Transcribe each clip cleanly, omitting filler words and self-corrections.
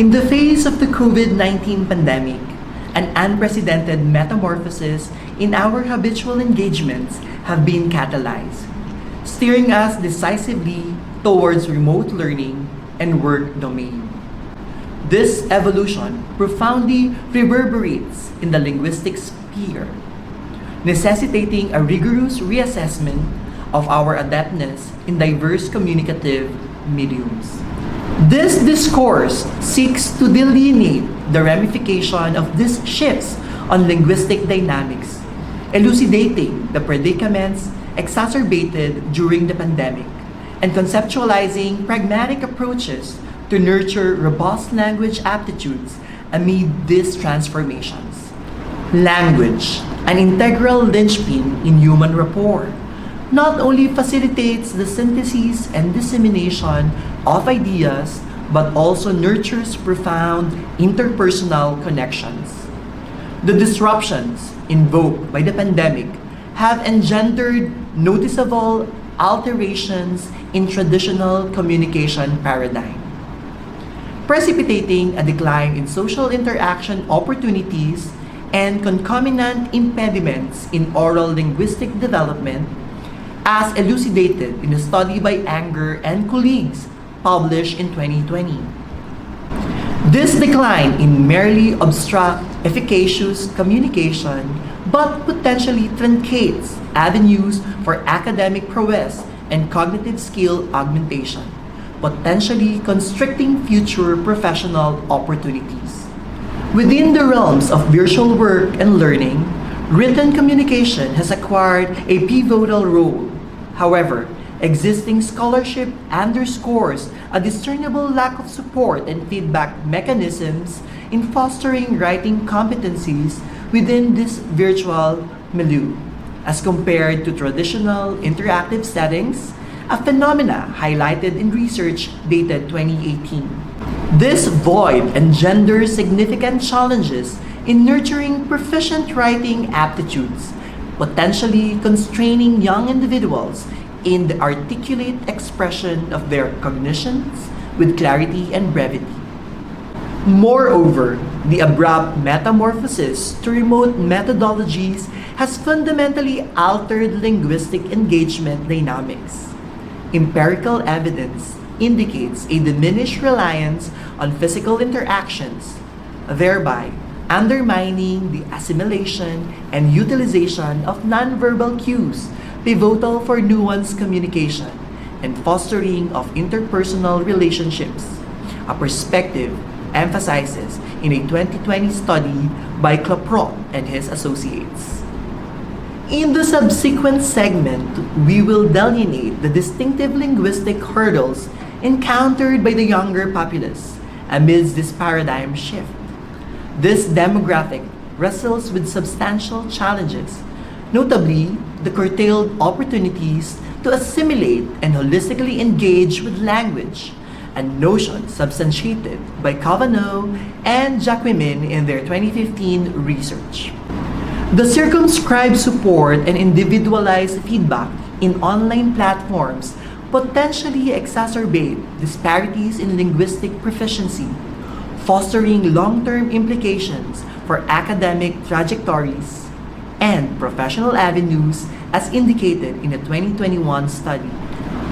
In the face of the COVID-19 pandemic, an unprecedented metamorphosis in our habitual engagements have been catalyzed, steering us decisively towards remote learning and work domain. This evolution profoundly reverberates in the linguistic sphere, necessitating a rigorous reassessment of our adeptness in diverse communicative mediums. This discourse seeks to delineate the ramification of these shifts on linguistic dynamics, elucidating the predicaments exacerbated during the pandemic, and conceptualizing pragmatic approaches to nurture robust language aptitudes amid these transformations. Language, an integral linchpin in human rapport, not only facilitates the synthesis and dissemination of ideas, but also nurtures profound interpersonal connections. The disruptions invoked by the pandemic have engendered noticeable alterations in traditional communication paradigm, precipitating a decline in social interaction opportunities and concomitant impediments in oral linguistic development, as elucidated in a study by Anger and colleagues published in 2020. This decline in merely abstract, efficacious communication but potentially truncates avenues for academic prowess and cognitive skill augmentation, potentially constricting future professional opportunities. Within the realms of virtual work and learning, written communication has acquired a pivotal role. However, existing scholarship underscores a discernible lack of support and feedback mechanisms in fostering writing competencies within this virtual milieu, as compared to traditional interactive settings, a phenomena highlighted in research dated 2018. This void engenders significant challenges in nurturing proficient writing aptitudes, potentially constraining young individuals in the articulate expression of their cognitions with clarity and brevity. Moreover, the abrupt metamorphosis to remote methodologies has fundamentally altered linguistic engagement dynamics. Empirical evidence indicates a diminished reliance on physical interactions, thereby undermining the assimilation and utilization of nonverbal cues pivotal for nuanced communication and fostering of interpersonal relationships, a perspective emphasizes in a 2020 study by Clapron and his associates. In the subsequent segment, we will delineate the distinctive linguistic hurdles encountered by the younger populace amidst this paradigm shift. This demographic wrestles with substantial challenges, notably the curtailed opportunities to assimilate and holistically engage with language, a notion substantiated by Cavanaugh and Jacquemin in their 2015 research. The circumscribed support and individualized feedback in online platforms potentially exacerbate disparities in linguistic proficiency, fostering long-term implications for academic trajectories and professional avenues as indicated in a 2021 study.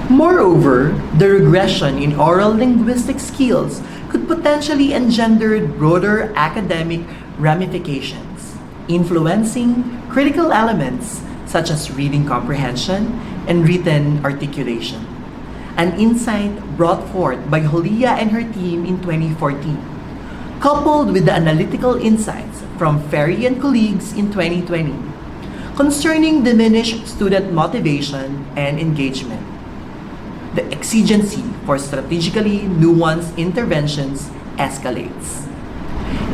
Moreover, the regression in oral linguistic skills could potentially engender broader academic ramifications, influencing critical elements such as reading comprehension and written articulation, an insight brought forth by Holia and her team in 2014, coupled with the analytical insights from Ferry and colleagues in 2020 concerning diminished student motivation and engagement. The exigency for strategically nuanced interventions escalates.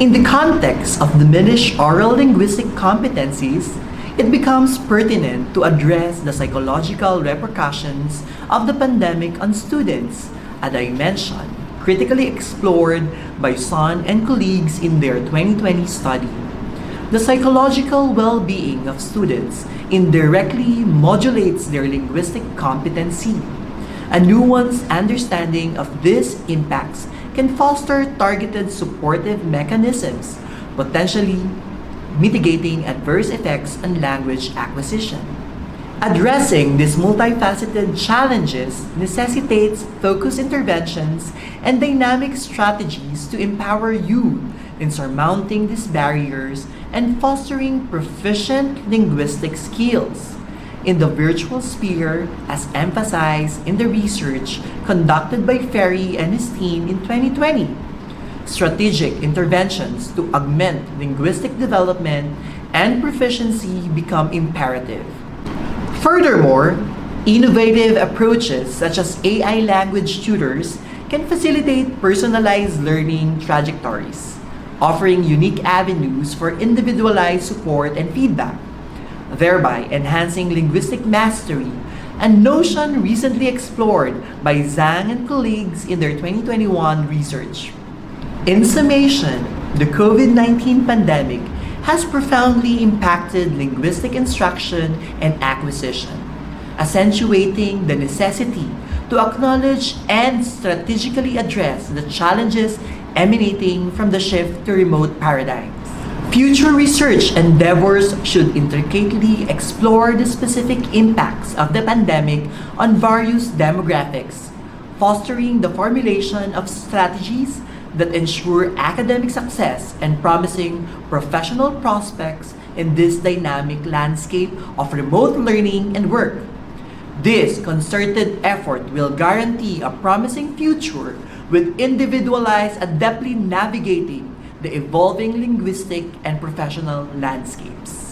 In the context of diminished oral linguistic competencies, it becomes pertinent to address the psychological repercussions of the pandemic on students, a dimension critically explored by Son and colleagues in their 2020 study. The psychological well-being of students indirectly modulates their linguistic competency. A nuanced understanding of these impacts can foster targeted supportive mechanisms, potentially mitigating adverse effects on language acquisition. Addressing these multifaceted challenges necessitates focused interventions and dynamic strategies to empower youth in surmounting these barriers and fostering proficient linguistic skills. In the virtual sphere, as emphasized in the research conducted by Ferry and his team in 2020, strategic interventions to augment linguistic development and proficiency become imperative. Furthermore, innovative approaches such as AI language tutors can facilitate personalized learning trajectories, offering unique avenues for individualized support and feedback, thereby enhancing linguistic mastery, a notion recently explored by Zhang and colleagues in their 2021 research. In summation, the COVID-19 pandemic has profoundly impacted linguistic instruction and acquisition, accentuating the necessity to acknowledge and strategically address the challenges emanating from the shift to remote paradigms. Future research endeavors should intricately explore the specific impacts of the pandemic on various demographics, fostering the formulation of strategies that ensure academic success and promising professional prospects in this dynamic landscape of remote learning and work. This concerted effort will guarantee a promising future with individualized adeptly navigating the evolving linguistic and professional landscapes.